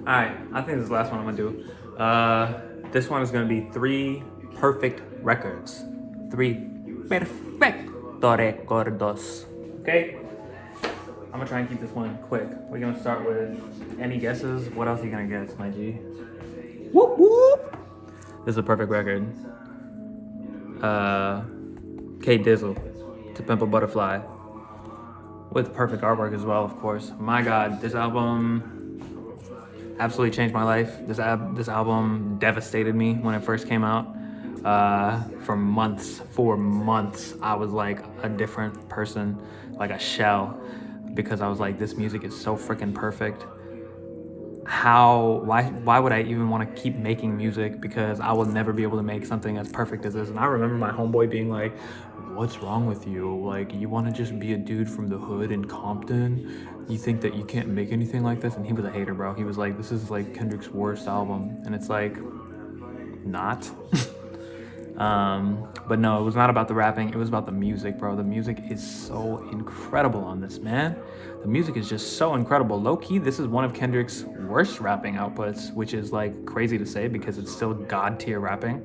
Alright, I think this is the last one I'm gonna do. This one is gonna be 3 perfect records. 3 perfecto recordos. Okay? I'm gonna try and keep this one quick. We're gonna start with any guesses. What else are you gonna guess, my G? Whoop whoop! This is a perfect record. K Dizzle, To Pimp a Butterfly. With perfect artwork as well, of course. My God, this album absolutely changed my life. This album devastated me when it first came out. For months, I was like a different person, like a shell, because I was like, this music is so freaking perfect. Why would I even want to keep making music, because I will never be able to make something as perfect as this. And I remember my homeboy being like, what's wrong with you? Like, you want to just be a dude from the hood in Compton? You think that you can't make anything like this? And he was a hater, bro. He was like, this is like Kendrick's worst album. And it's like, not. But no, it was not about the rapping. It was about the music, bro. The music is so incredible on this, man. The music is just so incredible. Low key, this is one of Kendrick's worst rapping outputs, which is like crazy to say because it's still god tier rapping.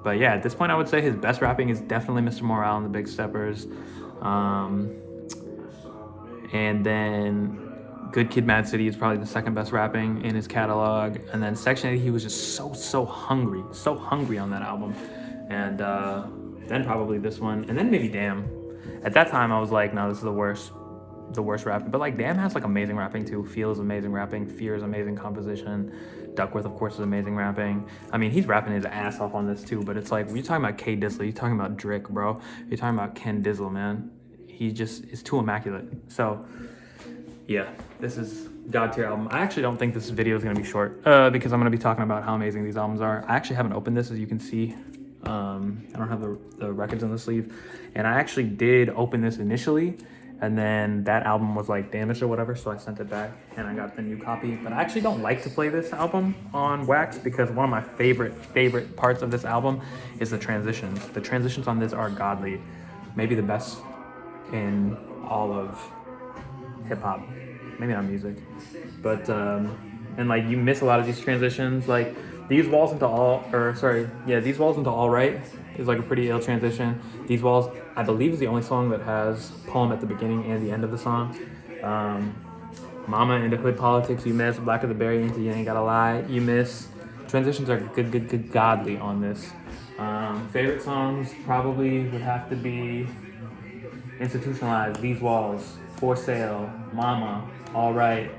But yeah, at this point, I would say his best rapping is definitely Mr. Morale and the Big Steppers. And then Good Kid, Mad City is probably the second best rapping in his catalog. And then Section 80, he was just so hungry on that album. And then probably this one, and then maybe Damn. At that time, I was like, no, this is the worst rapping. But like Damn has like amazing rapping too. Feel is amazing rapping. Fear is amazing composition. Duckworth, of course, is amazing rapping. I mean, he's rapping his ass off on this too. But it's like, when you're talking about K Dizzle, you're talking about Drick, bro. You're talking about Ken Dizzle, man. He just is too immaculate. So yeah, this is god tier album. I actually don't think this video is gonna be short because I'm gonna be talking about how amazing these albums are. I actually haven't opened this, as you can see. I don't have the records on the sleeve, and I actually did open this initially, and then that album was like damaged or whatever, so I sent it back and I got the new copy. But I actually don't like to play this album on wax because one of my favorite parts of this album is the transitions. The transitions on this are godly, maybe the best in all of hip-hop, maybe not music, but and like you miss a lot of these transitions. Like these walls into all right is like a pretty ill transition. These walls, I believe, is the only song that has poem at the beginning and the end of the song. Mama into Hood Politics, you miss. Black of the Berry into You Ain't Gotta Lie, you miss. Transitions are good godly on this. Favorite songs probably would have to be Institutionalized, These Walls, For Sale, Mama, All Right,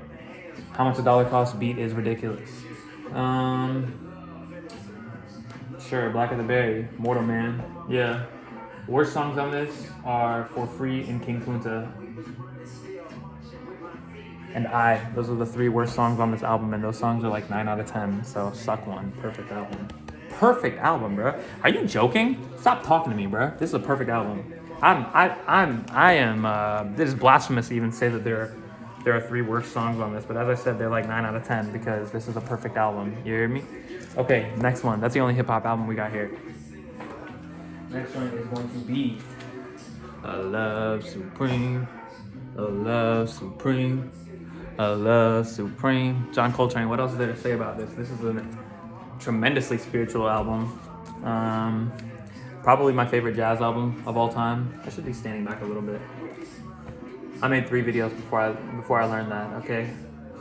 How Much a Dollar Costs, Beat is Ridiculous. Sure, Black of the Berry, Mortal Man, yeah. Worst songs on this are For Free and King Kunta. And those are the 3 worst songs on this album, and those songs are like 9 out of 10, so suck one. Perfect album. Perfect album, bro. Are you joking? Stop talking to me, bro. This is a perfect album. This is blasphemous to even say that there are 3 worst songs on this, but as I said, they're like 9 out of 10 because this is a perfect album. You hear me? Okay, next one. That's the only hip hop album we got here. Next one is going to be A Love Supreme, A Love Supreme, A Love Supreme. John Coltrane. What else is there to say about this? This is a tremendously spiritual album. Probably my favorite jazz album of all time. I should be standing back a little bit. I made 3 videos before I learned that. Okay,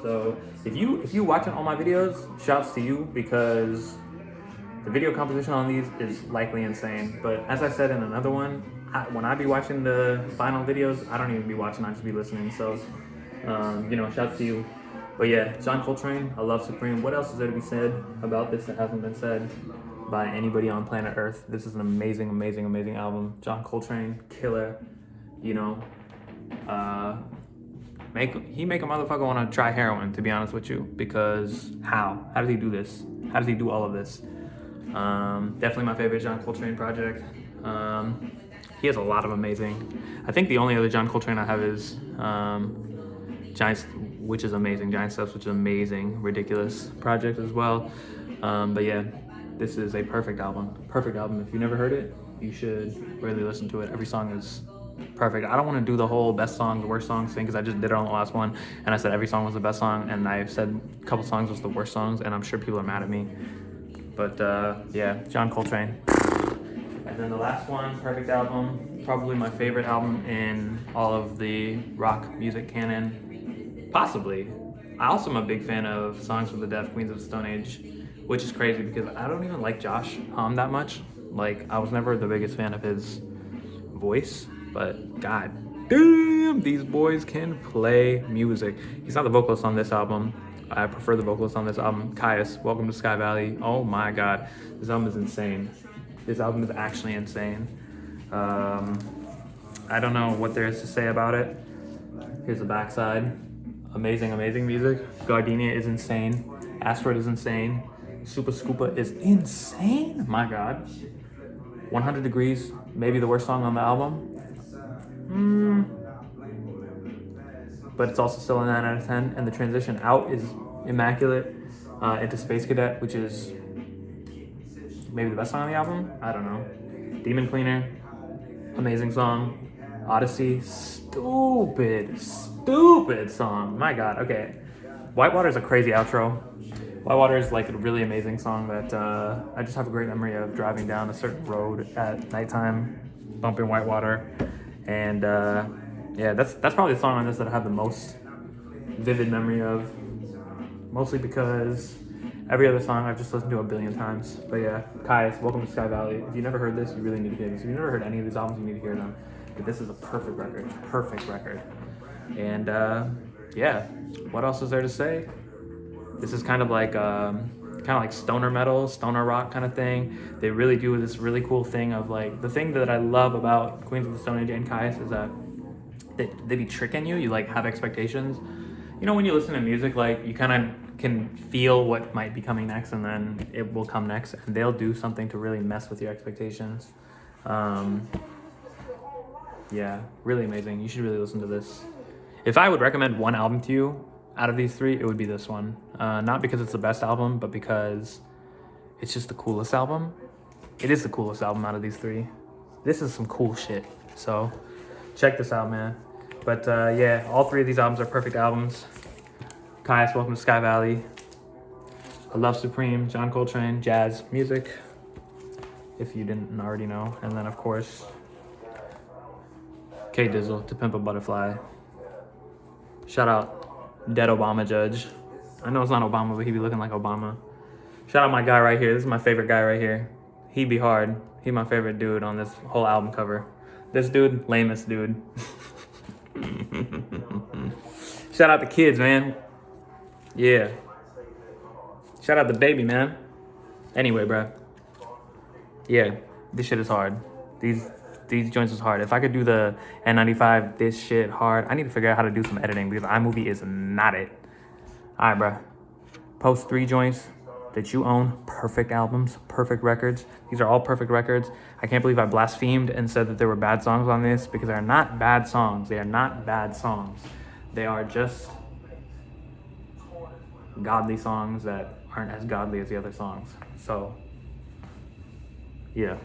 so if you watching all my videos, shouts to you, because the video composition on these is likely insane. But as I said in another one, when I be watching the final videos, I don't even be watching. I just be listening. So shouts to you. But yeah, John Coltrane, I Love Supreme. What else is there to be said about this that hasn't been said by anybody on planet Earth? This is an amazing album. John Coltrane, killer. Make a motherfucker want to try heroin, to be honest with you, because how does he do this? How does he do all of this? Definitely my favorite John Coltrane project. He has a lot of amazing. I think the only other John Coltrane I have is Giants, which is amazing. Giant Steps, which is amazing. Ridiculous project as well. But yeah, this is a perfect album. If you never heard it, you should really listen to it. Every song is Perfect. I don't want to do the whole best songs, worst songs thing because I just did it on the last one, and I said every song was the best song, and I said a couple songs was the worst songs, and I'm sure people are mad at me. But yeah, John Coltrane. And then the last one, Perfect Album, probably my favorite album in all of the rock music canon, possibly. I also am a big fan of Songs for the Deaf, Queens of the Stone Age, which is crazy because I don't even like Josh Homme that much. Like, I was never the biggest fan of his voice, but god damn, these boys can play music. He's not the vocalist on this album. I prefer the vocalist on this album, Caius. Welcome to Sky Valley. Oh my god, this album is insane. This album is actually insane. I don't know what there is to say about it. Here's the backside. Amazing, amazing music. Gardenia is insane. Asteroid is insane. Super Scoopa is insane. My god. 100 Degrees, maybe the worst song on the album. But it's also still a 9 out of 10. And the transition out is immaculate into Space Cadet, which is maybe the best song on the album. I don't know. Demon Cleaner, amazing song. Odyssey, stupid song. My god. Okay. Whitewater is a crazy outro. Whitewater is like a really amazing song that I just have a great memory of driving down a certain road at nighttime, bumping Whitewater, and yeah, that's probably the song on this that I have the most vivid memory of, mostly because every other song I've just listened to a billion times. But yeah, Caius, welcome to Sky Valley. If you never heard this, you really need to hear this. If you've never heard any of these albums, you need to hear them. But this is a perfect record. And yeah, what else is there to say? This is kind of like stoner metal, stoner rock kind of thing. They really do this really cool thing of like, the thing that I love about Queens of the Stone Age and Caius is that they be tricking you. You like have expectations. You know, when you listen to music, like you kind of can feel what might be coming next, and then it will come next, and they'll do something to really mess with your expectations. Yeah, really amazing. You should really listen to this. If I would recommend one album to you out of these three, it would be this one. Not because it's the best album, but because it's just the coolest album. It is the coolest album out of these three. This is some cool shit. So check this out, man. But yeah, all three of these albums are perfect albums. Caius, welcome to Sky Valley. I Love Supreme, John Coltrane, jazz music, if you didn't already know. And then, of course, K Dizzle, To Pimp a Butterfly. Shout out Dead Obama Judge. I know it's not Obama, but he be looking like Obama. Shout out my guy right here. This is my favorite guy right here. He be hard. He my favorite dude on this whole album cover. This dude, lamest dude. Shout out the kids, man. Yeah. Shout out the baby, man. Anyway, bro. Yeah, this shit is hard. These joints is hard. If I could do the N95, this shit hard. I need to figure out how to do some editing because iMovie is not it. All right, bro. Post 3 joints that you own. Perfect albums, perfect records. These are all perfect records. I can't believe I blasphemed and said that there were bad songs on this because they are not bad songs. They are not bad songs. They are just godly songs that aren't as godly as the other songs. So, yeah.